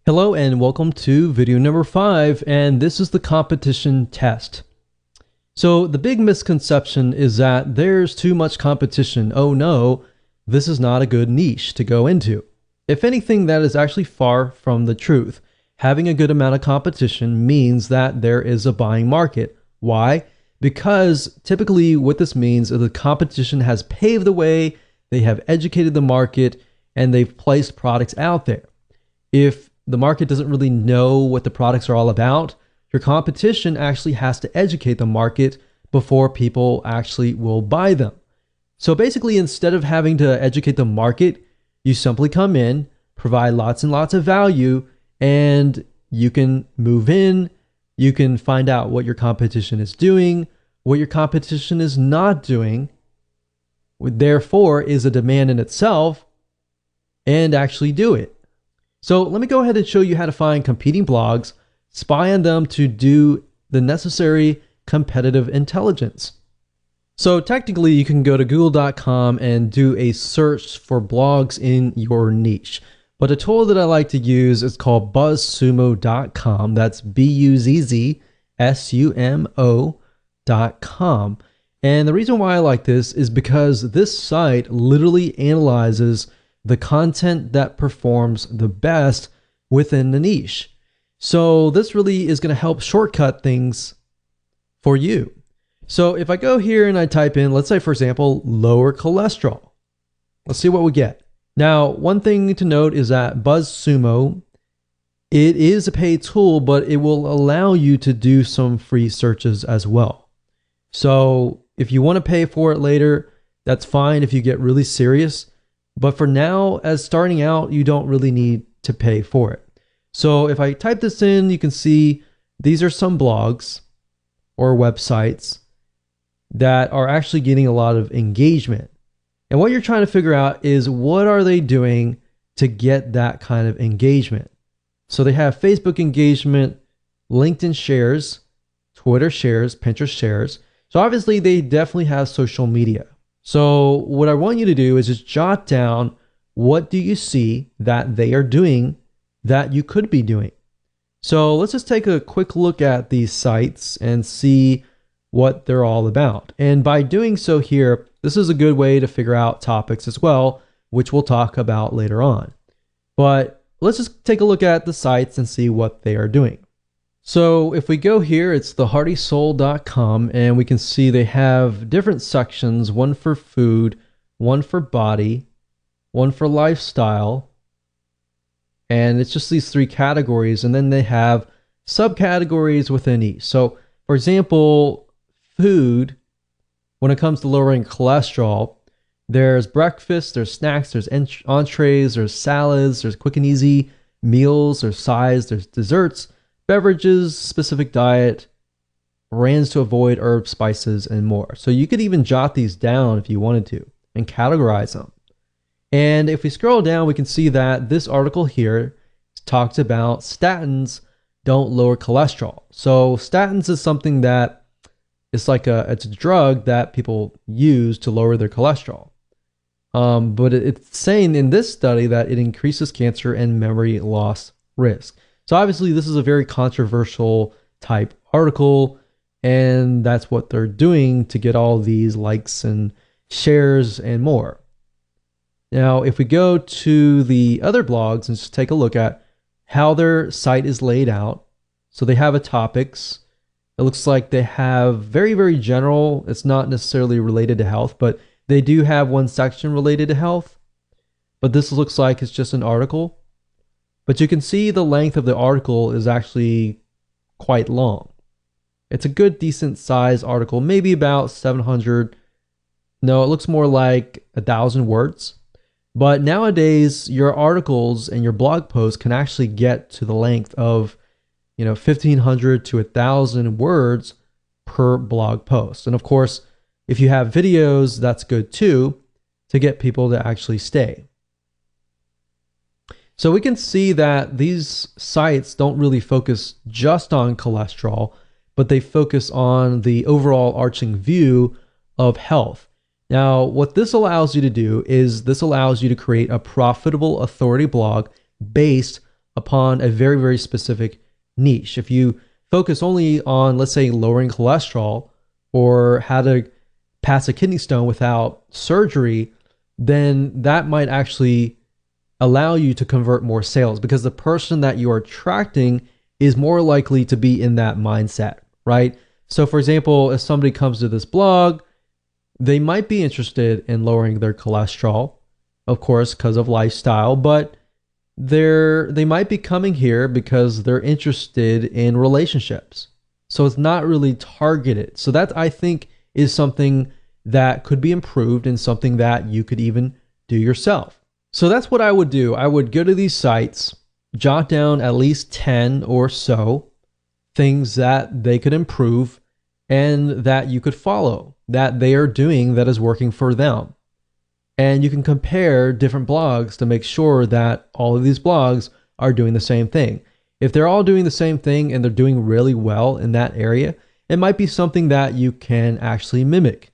Hello and welcome to video number 5, and this is the competition test. So the big misconception is that there's too much competition. Oh no, this is not a good niche to go into. If anything, that is actually far from the truth. Having a good amount of competition means that there is a buying market. Why? Because typically what this means is the competition has paved the way, they have educated the market, and they've placed products out there. If the market doesn't really know what the products are all about, your competition actually has to educate the market before people actually will buy them. So basically, instead of having to educate the market, you simply come in, provide lots and lots of value, and you can move in, you can find out what your competition is doing, what your competition is not doing, therefore is a demand in itself, and actually do it. So let me go ahead and show you how to find competing blogs, spy on them to do the necessary competitive intelligence. So technically you can go to google.com and do a search for blogs in your niche. But a tool that I like to use is called Buzzsumo.com. That's Buzzsumo.com. And the reason why I like this is because this site literally analyzes the content that performs the best within the niche. So this really is going to help shortcut things for you. So if I go here and I type in, let's say for example, lower cholesterol, let's see what we get. Now, one thing to note is that Buzzsumo, it is a paid tool, but it will allow you to do some free searches as well. So if you want to pay for it later, that's fine if you get really serious. But for now, as starting out, you don't really need to pay for it. So if I type this in, you can see these are some blogs or websites that are actually getting a lot of engagement. And what you're trying to figure out is what are they doing to get that kind of engagement? So they have Facebook engagement, LinkedIn shares, Twitter shares, Pinterest shares. So obviously they definitely have social media. So what I want you to do is just jot down what do you see that they are doing that you could be doing. So let's just take a quick look at these sites and see what they're all about. And by doing so here, this is a good way to figure out topics as well, which we'll talk about later on. But let's just take a look at the sites and see what they are doing. So if we go here, it's theheartysoul.com, and we can see they have different sections, one for food, one for body, one for lifestyle, and it's just these 3 categories, and then they have subcategories within each. So for example, food, when it comes to lowering cholesterol, there's breakfast, there's snacks, there's entrees, there's salads, there's quick and easy meals, there's sides, there's desserts, beverages, specific diet, brands to avoid, herbs, spices, and more. So you could even jot these down if you wanted to and categorize them. And if we scroll down, we can see that this article here talks about statins don't lower cholesterol. So statins is something that it's a drug that people use to lower their cholesterol. But it's saying in this study that it increases cancer and memory loss risk. So obviously this is a very controversial type article, and that's what they're doing to get all these likes and shares and more. Now, if we go to the other blogs and just take a look at how their site is laid out. So they have a topics. It looks like they have very, very general. It's not necessarily related to health, but they do have one section related to health. But this looks like it's just an article. But you can see the length of the article is actually quite long. It's a good, decent size article, maybe about 700. No, it looks more like 1,000 words. But nowadays, your articles and your blog posts can actually get to the length of, 1,500 to 1,000 words per blog post. And of course, if you have videos, that's good too, to get people to actually stay. So we can see that these sites don't really focus just on cholesterol, but they focus on the overall arching view of health. Now, what this allows you to do is this allows you to create a profitable authority blog based upon a very, very specific niche. If you focus only on, let's say, lowering cholesterol or how to pass a kidney stone without surgery, then that might actually allow you to convert more sales because the person that you are attracting is more likely to be in that mindset, right? So, for example, if somebody comes to this blog, they might be interested in lowering their cholesterol, of course, because of lifestyle, but they might be coming here because they're interested in relationships. So it's not really targeted. So that, I think, is something that could be improved and something that you could even do yourself. So that's what I would do. I would go to these sites, jot down at least 10 or so things that they could improve and that you could follow, that they are doing that is working for them. And you can compare different blogs to make sure that all of these blogs are doing the same thing. If they're all doing the same thing and they're doing really well in that area, it might be something that you can actually mimic.